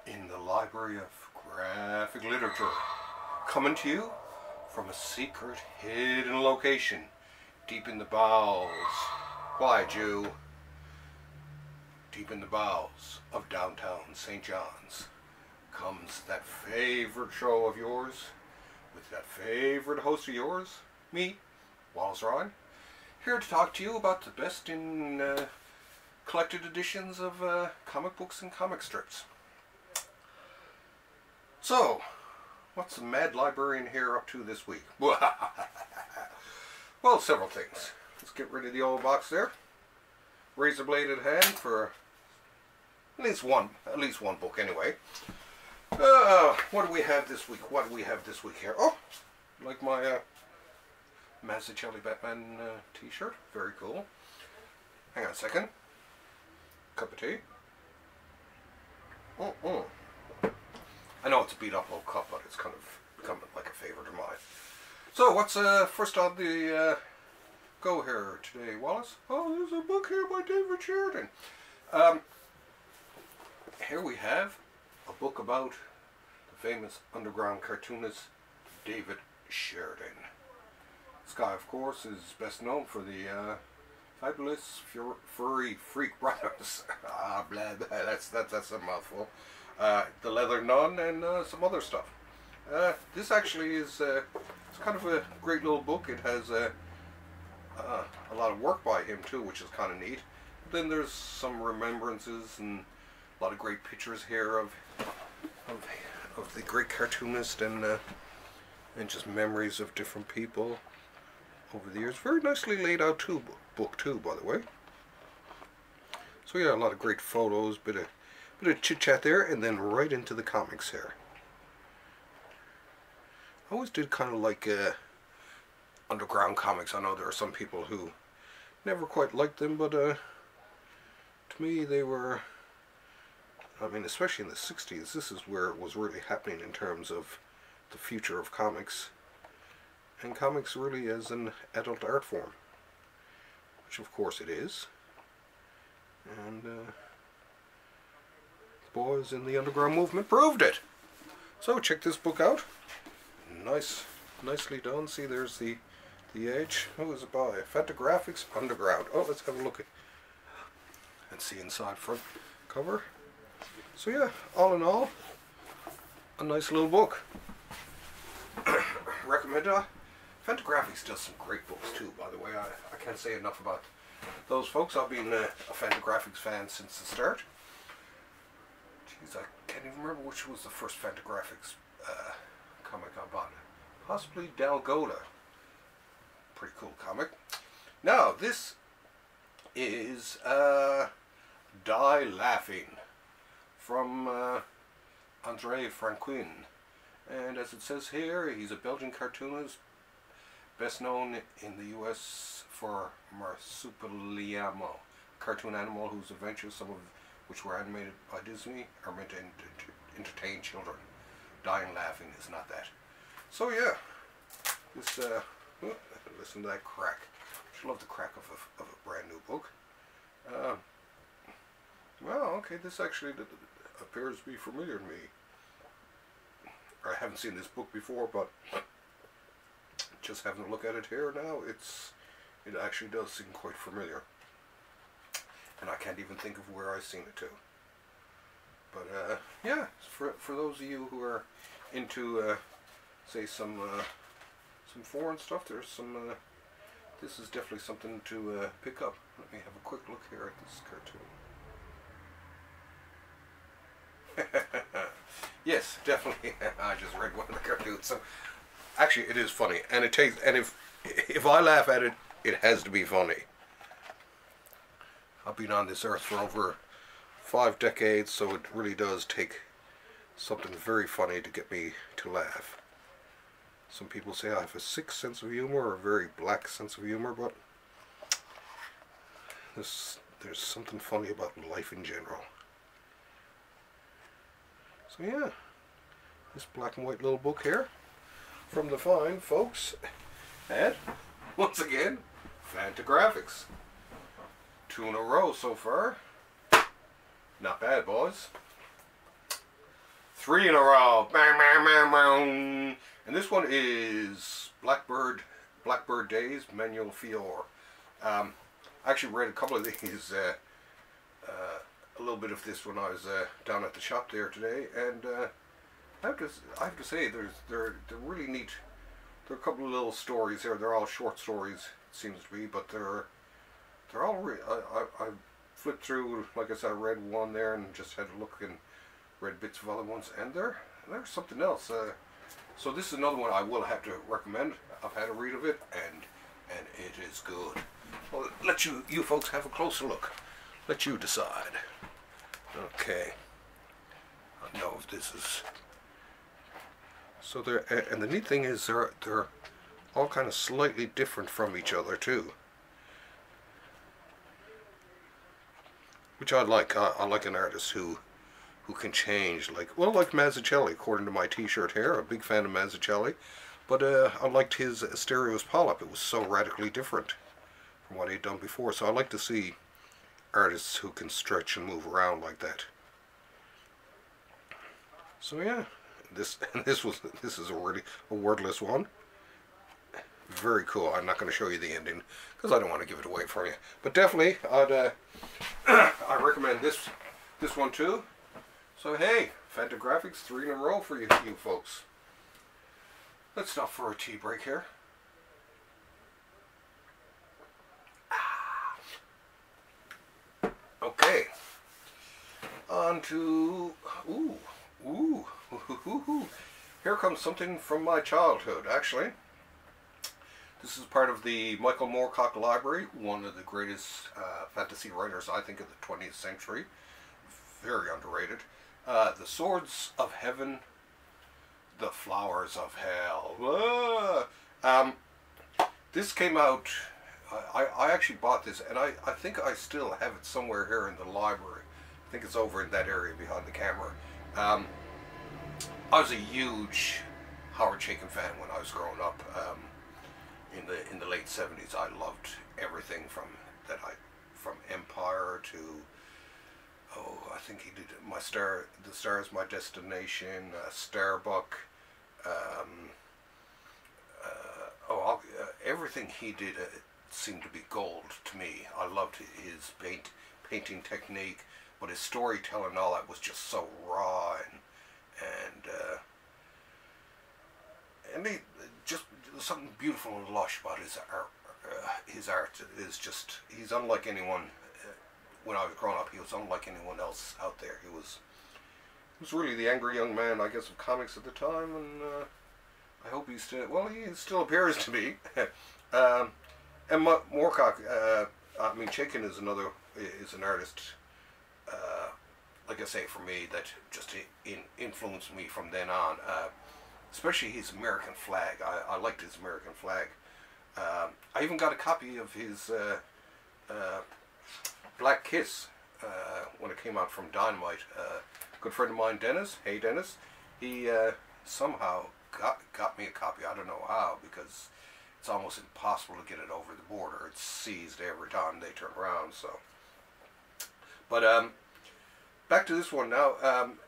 in the Library of Graphic Literature, coming to you from a secret hidden location deep in the bowels, quiet you, deep in the bowels of downtown St. John's comes that favorite show of yours with that favorite host of yours, me, Wallace Ryan, here to talk to you about the best in collected editions of comic books and comic strips. So, what's the mad librarian here up to this week? Well, several things. Let's get rid of the old box there. Razor blade at hand for at least one book anyway. What do we have this week? What do we have this week here? Oh, like my Mazzucchelli Batman t-shirt. Very cool. Hang on a second. Cup of tea. I know it's a beat up old cup, but it's kind of becoming like a favorite of mine. So what's first on the go here today, Wallace? Oh, there's a book here by David Sheridan. Here we have a book about the famous underground cartoonist David Sheridan. This guy, of course, is best known for the fabulous furry freak brothers. Blah, blah, that's a mouthful. The Leather Nun and some other stuff. This actually is it's kind of a great little book. It has a lot of work by him too, which is kind of neat. Then there's some remembrances and a lot of great pictures here of the great cartoonist and just memories of different people over the years. Very nicely laid out book too, by the way. So yeah, a lot of great photos, bit of chit chat there, and then right into the comics here. I always did kind of like underground comics. I know there are some people who never quite liked them, but to me they were, I mean, especially in the 60s, this is where it was really happening in terms of the future of comics. And comics really as an adult art form, which of course it is. And the boys in the underground movement proved it. So check this book out. Nicely done. See, there's the edge. Who is it by? Fantagraphics Underground. Oh, let's have a look at and see inside front cover. So yeah, all in all, a nice little book. Recommend it. Fantagraphics does some great books too, by the way. I can't say enough about those folks. I've been a Fantagraphics fan since the start. Jeez, I can't even remember which was the first Fantagraphics comic I bought. Possibly ILOGL. Pretty cool comic. Now, this is Die Laughing from Andre Franquin. And as it says here, he's a Belgian cartoonist, best known in the US for Marsupialiamo, a cartoon animal whose adventures, some of which were animated by Disney, are meant to entertain children. Dying laughing is not that. So yeah, this, listen to that crack. I love the crack of a brand new book. Well, okay, this actually appears to be familiar to me. I haven't seen this book before, but just having a look at it here now, it actually does seem quite familiar. And I can't even think of where I've seen it too. But yeah, for those of you who are into say some foreign stuff, there's some this is definitely something to pick up. Let me have a quick look here at this cartoon. Yes, definitely. I just read one of the cartoons. So actually, it is funny, and it takes. And if I laugh at it, it has to be funny. I've been on this earth for over 5 decades, so it really does take something very funny to get me to laugh. Some people say I have a sick sense of humor, or a very black sense of humor, but there's something funny about life in general. So yeah, this black and white little book here from the fine folks at, once again, Fantagraphics. 2 in a row so far. Not bad, boys. 3 in a row. Bang, bang, bang, bang. And this one is Blackbird Days, Manuel Fior. I actually read a couple of these, a little bit of this when I was down at the shop there today, and I have to say, they're really neat. There are a couple of little stories here. They're all short stories, it seems to be, but they're all I flipped through, like I said, I read one there and just had a look and read bits of other ones, and there's something else. So this is another one I will have to recommend. I've had a read of it, and it is good. Well, let you folks have a closer look. Let you decide. Okay. I know if this is. So and the neat thing is they're all kind of slightly different from each other too, which I like. I like an artist who can change, like Mazzucchelli, according to my t-shirt here. I'm a big fan of Mazzucchelli, but I liked his Asterios Polyp. It was so radically different from what he'd done before. So I like to see artists who can stretch and move around like that. So yeah, this is a wordless one. Very cool. I'm not going to show you the ending because I don't want to give it away for you. But definitely, I recommend this one too. So hey, Fantagraphics, 3 in a row for you folks. Let's stop for a tea break here. Okay. On to here comes something from my childhood, actually. This is part of the Michael Moorcock Library, one of the greatest fantasy writers, I think, of the 20th century. Very underrated. The Swords of Heaven, the Flowers of Hell. This came out, I actually bought this, and I think I still have it somewhere here in the library. I think it's over in that area behind the camera. I was a huge Howard Chaykin fan when I was growing up. In the late 70s, I loved everything from Empire to, I think he did The Star Is My Destination, Starbuck. Everything he did seemed to be gold to me. I loved his painting technique, but his storytelling and all that was just so raw and he just something beautiful and lush about his art. His art is just, he's unlike anyone. When I was growing up, he was unlike anyone else out there. He was really the angry young man, I guess, of comics at the time, and I hope he's still, well, he still appears to be. And Moorcock, I mean, Chaykin is an artist, like I say, for me, that just influenced me from then on. Especially his American flag. I liked his American flag. I even got a copy of his Black Kiss when it came out from Dynamite. A good friend of mine, Dennis, hey Dennis, he somehow got me a copy. I don't know how, because it's almost impossible to get it over the border. It's seized every time they turn around. So, but back to this one now.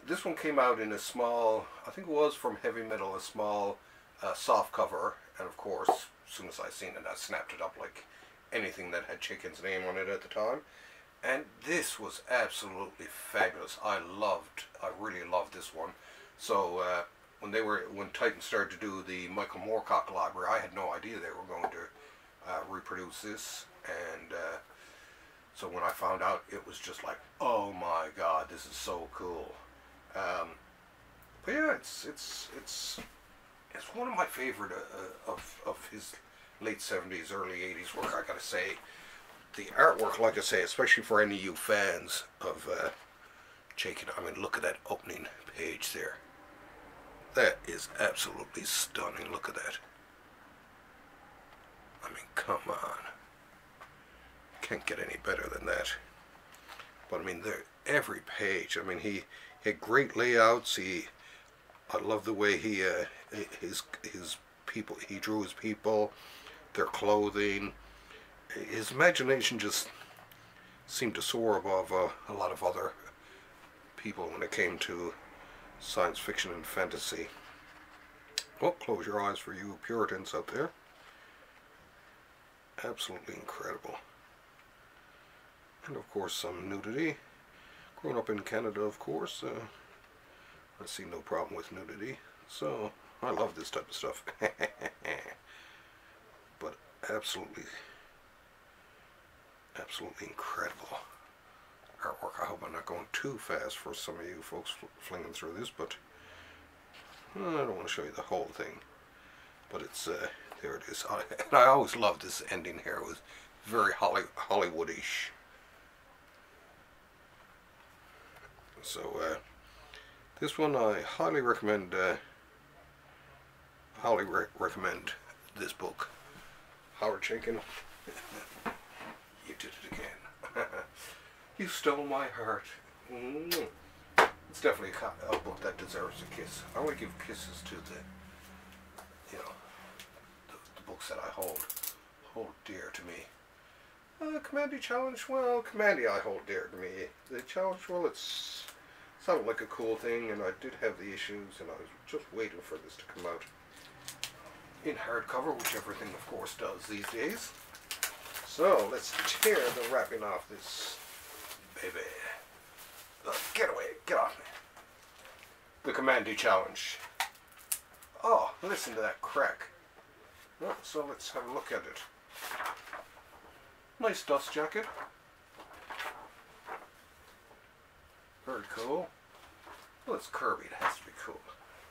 This one came out in a small, I think it was from Heavy Metal, a small soft cover, and of course, as soon as I seen it, I snapped it up like anything that had Chaykin's name on it at the time. And this was absolutely fabulous. I really loved this one. So when Titan started to do the Michael Moorcock Library, I had no idea they were going to reproduce this, and so when I found out, it was just like, oh my God, this is so cool. But yeah, it's one of my favorite of his late 70s, early 80s work, I gotta say. The artwork, like I say, especially for any of you fans of Chaykin, I mean, look at that opening page there. That is absolutely stunning. Look at that. I mean, come on. Can't get any better than that. But I mean, every page. I mean, he had great layouts. I love the way he his people. He drew his people, their clothing. His imagination just seemed to soar above a lot of other people when it came to science fiction and fantasy. Well, close your eyes for you Puritans out there. Absolutely incredible. And of course some nudity. Growing up in Canada, of course, I see no problem with nudity. So, I love this type of stuff. But absolutely incredible artwork. I hope I'm not going too fast for some of you folks flinging through this, but I don't want to show you the whole thing. But it's, there it is. And I always loved this ending here. It was very Hollywoodish. So, this one I highly recommend, this book. Howard CHAYKIN, you did it again. You stole my heart. It's definitely a book that deserves a kiss. I want to give kisses to the, you know, the books that I hold dear to me. Kamandi challenge, well, Kamandi I hold dear to me. The challenge, well, it sounded like a cool thing, and I did have the issues, and I was just waiting for this to come out in hardcover, which everything, of course, does these days. So, let's tear the wrapping off this baby. Get away, get off me. The Kamandi challenge. Oh, listen to that crack. Oh, so let's have a look at it. Nice dust jacket. Very cool. Well, it's Kirby. It has to be cool.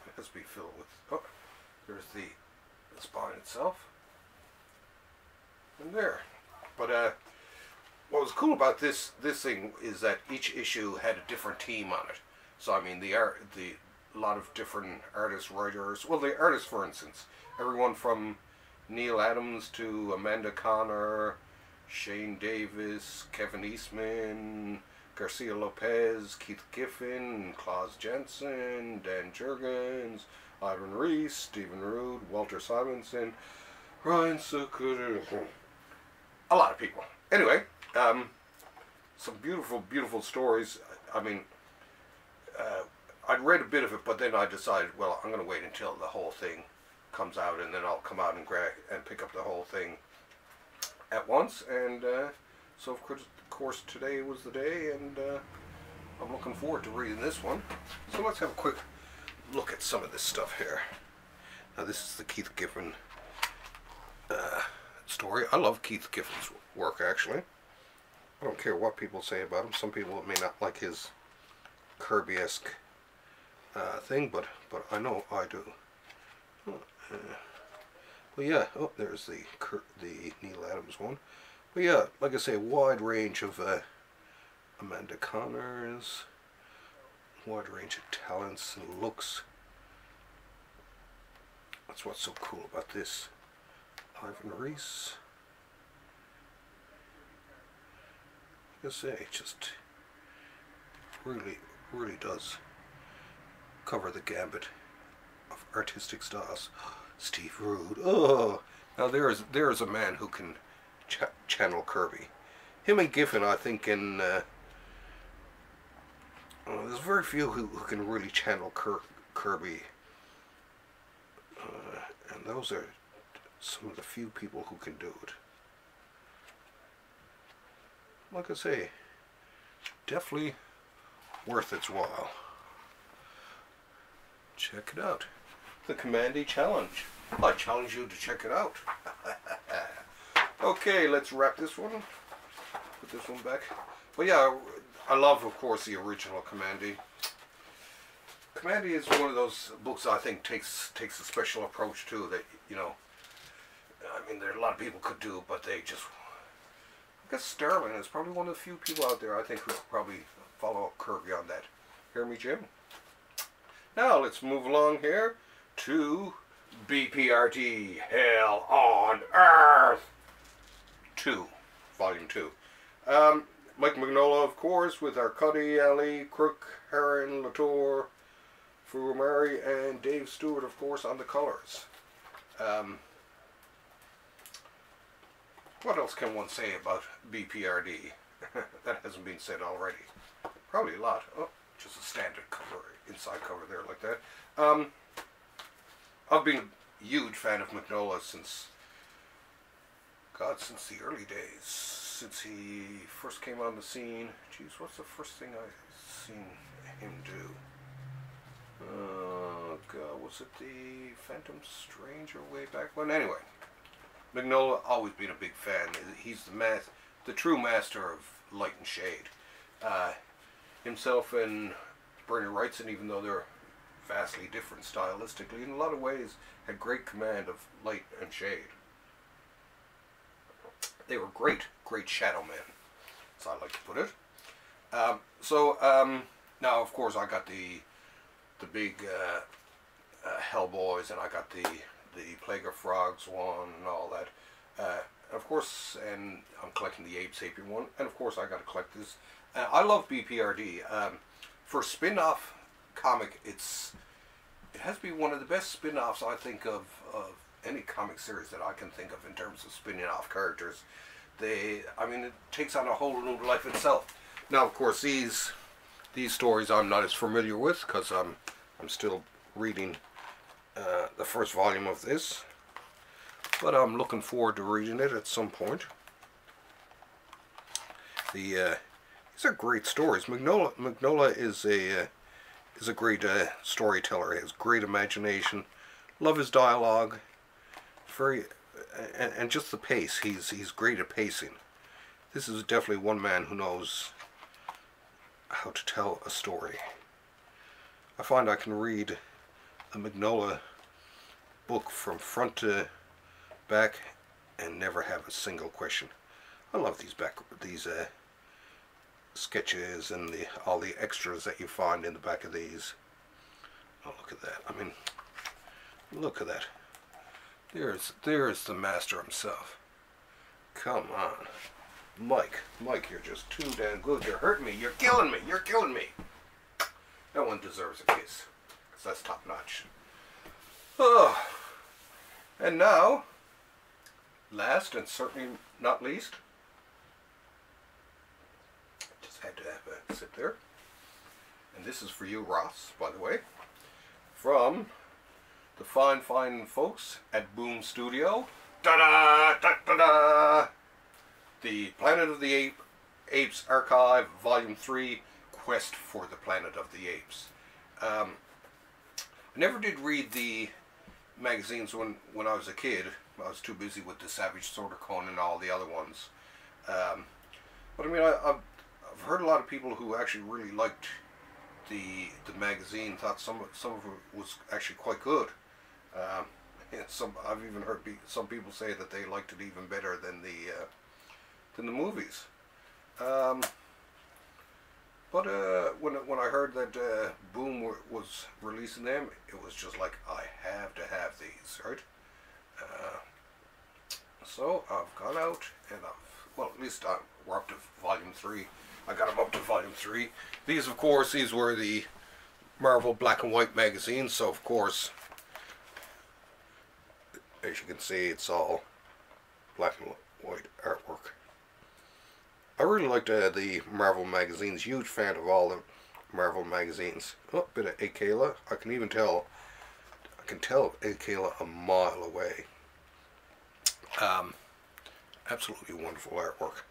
It has to be filled with... Oh, there's the spine itself. And there. But what was cool about this thing is that each issue had a different team on it. So I mean, a lot of different artists, writers. Well, the artists, for instance, everyone from Neil Adams to Amanda Connor, Shane Davis, Kevin Eastman, Garcia Lopez, Keith Giffen, Klaus Jensen, Dan Jurgens, Ivan Reis, Stephen Rood, Walter Simonson, Ryan Sukuda, a lot of people. Anyway, some beautiful, beautiful stories. I mean, I'd read a bit of it, but then I decided, well, I'm going to wait until the whole thing comes out, and then I'll come out and pick up the whole thing at once. And so of course today was the day, and I'm looking forward to reading this one. So let's have a quick look at some of this stuff here. Now this is the Keith Giffen story. I love Keith Giffen's work, actually. I don't care what people say about him. Some people may not like his Kirby-esque thing, but I know I do. Well, yeah. Oh, there's the Neil Adams one. But yeah, like I say, a wide range of Amanda Connors, wide range of talents and looks. That's what's so cool about this. Ivan Reis. Like I say, it just really does cover the gambit of artistic styles. Steve Rood. Oh, now there's a man who can channel Kirby. Him and Giffen, I think, in there's very few who can really channel Kirby, and those are some of the few people who can do it. Like I say, definitely worth its while. Check it out. The Kamandi challenge. I challenge you to check it out. Okay, let's wrap this one. Put this one back. Well, yeah, I love, of course, the original Kamandi. Kamandi is one of those books I think takes a special approach to that, you know. I mean, there are a lot of people could do, but they just. I guess Sterling is probably one of the few people out there I think who could probably follow up Kirby on that. Hear me, Jim? Now let's move along here to BPRD, Hell on Earth 2, Volume 2. Mike MIGNOLA, of course, with Arcudi, Ali, Crook, Heron, Latour, Fuamari, and Dave Stewart, of course, on the colors. What else can one say about BPRD that hasn't been said already? Probably a lot. Oh, just a standard cover inside cover there like that. I've been a huge fan of MIGNOLA since, God, since the early days. Since he first came on the scene. Jeez, what's the first thing I've seen him do? God, was it the Phantom Stranger way back when? Anyway, MIGNOLA, always been a big fan. He's the true master of light and shade. Himself and Bernie Wrightson, even though they're vastly different stylistically, in a lot of ways had great command of light and shade. They were great shadow men, as I like to put it. Now of course I got the big Hellboys, and I got the Plague of Frogs one and all that. Of course, and I'm collecting the Ape Sapien one, and of course I got to collect this. I love BPRD. For a spin-off comic, it has to be one of the best spin-offs I think of any comic series that I can think of in terms of spinning off characters. I mean, it takes on a whole new life itself. Now, of course, these stories I'm not as familiar with because I'm still reading the first volume of this, but I'm looking forward to reading it at some point. These are great stories. MIGNOLA is a great storyteller. He has great imagination. Love his dialogue. Very and just the pace. He's great at pacing. This is definitely one man who knows how to tell a story. I find I can read a MIGNOLA book from front to back and never have a single question. I love these sketches and all the extras that you find in the back of these. Oh, look at that. I mean, look at that. There's the master himself. Come on. Mike, you're just too damn good. You're hurting me. You're killing me. You're killing me. That one deserves a kiss, because that's top notch. Oh. And now, last and certainly not least, just had to have a sit there. And this is for you, Ross, by the way, from the fine folks at Boom Studio. Ta-da! Ta-da! The Planet of the Apes Archive, Volume 3, Quest for the Planet of the Apes. I never did read the magazines when I was a kid. I was too busy with the Savage Sword of Conan and all the other ones. But I mean, I've heard a lot of people who actually really liked the magazine, thought some of it was actually quite good. I've even heard some people say that they liked it even better than the movies. But when I heard that Boom was releasing them, it was just like, I have to have these, right? So I've gone out and well, at least we're up to Volume 3. I got them up to Volume 3. These, of course, these were the Marvel black and white magazines, so of course, as you can see, it's all black and white artwork. I really liked the Marvel magazines. Huge fan of all the Marvel magazines. Oh, bit of Akela. I can tell Akela a mile away. Absolutely wonderful artwork.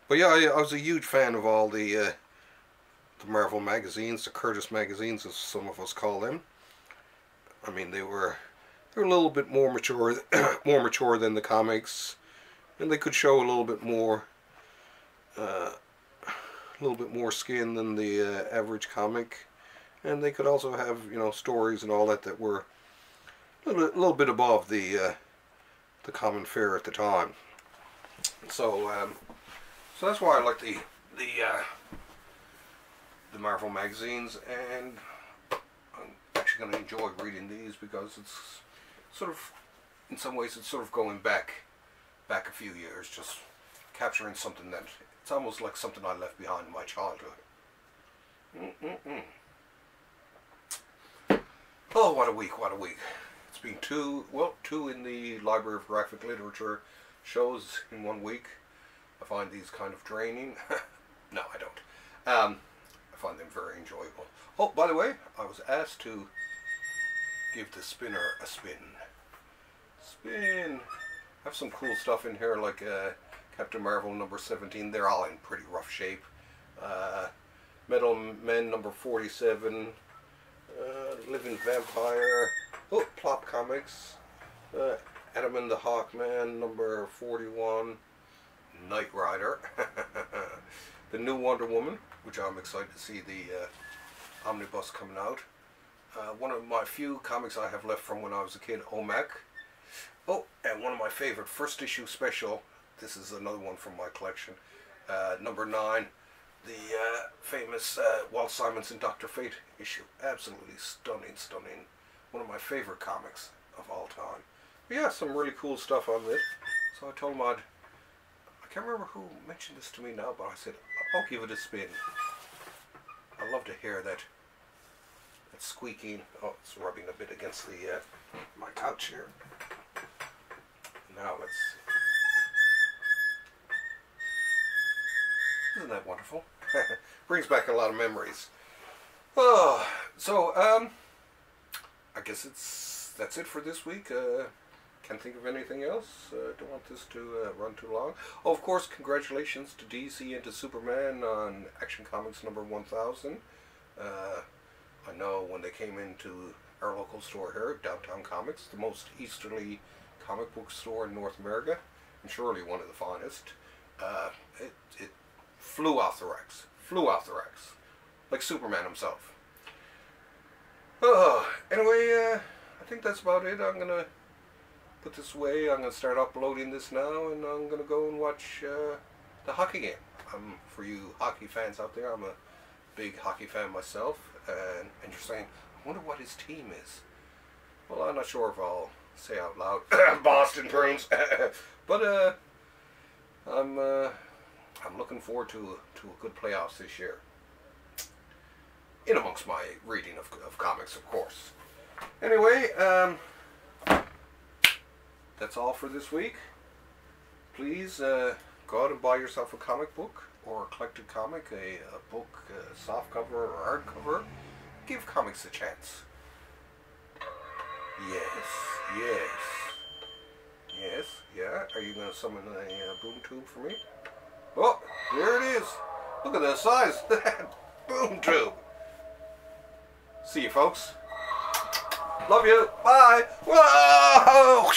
But yeah, I was a huge fan of all the Marvel magazines, the Curtis magazines, as some of us call them. I mean, they were a little bit more mature, than the comics, and they could show a little bit more skin than the average comic, and they could also have, you know, stories and all that were a little bit above the common fare at the time. So that's why I like the Marvel magazines, and I'm actually going to enjoy reading these because it's sort of, in some ways, it's sort of going back a few years, just capturing something that it's almost like something I left behind in my childhood. Oh, what a week, what a week. It's been two in the Library of Graphic Literature shows in 1 week. I find these kind of draining. No, I don't. I find them very enjoyable. Oh, by the way, I was asked to give the spinner a spin. Spin! I have some cool stuff in here like Captain Marvel number 17. They're all in pretty rough shape. Metal Men number 47. Living Vampire. Oh, Plop Comics. Adam and the Hawkman number 41. Knight Rider. The new Wonder Woman, which I'm excited to see the omnibus coming out. One of my few comics I have left from when I was a kid, OMAC. Oh, and one of my favorite first issue special. This is another one from my collection. Number 9, the famous Walt Simonson Dr. Fate issue. Absolutely stunning, stunning. One of my favorite comics of all time. But yeah, some really cool stuff on this. So I told him I can't remember who mentioned this to me now, but I said, I'll give it a spin. I love to hear that squeaking. Oh, it's rubbing a bit against the my couch here. Now let's see. Isn't that wonderful? Brings back a lot of memories. Oh, so I guess that's it for this week. Can't think of anything else. Don't want this to run too long. Oh, of course, congratulations to DC and to Superman on Action Comics number 1000. I know when they came into our local store here, Downtown Comics, the most easterly comic book store in North America, and surely one of the finest, it flew off the racks. Flew off the racks. Like Superman himself. Anyway, I think that's about it. I'm going to put this away. I'm going to start uploading this now, and I'm going to go and watch the hockey game. For you hockey fans out there, I'm a big hockey fan myself, and you're saying, I wonder what his team is. Well, I'm not sure if I'll say out loud, Boston Bruins, but I'm looking forward to a good playoffs this year. In amongst my reading of comics, of course. Anyway, that's all for this week. Please go out and buy yourself a comic book or a collected comic, a book, softcover or hardcover. Give comics a chance. Yes, yeah. Are you going to summon a boom tube for me? Oh, there it is. Look at the size of that boom tube. See you, folks. Love you. Bye. Whoa!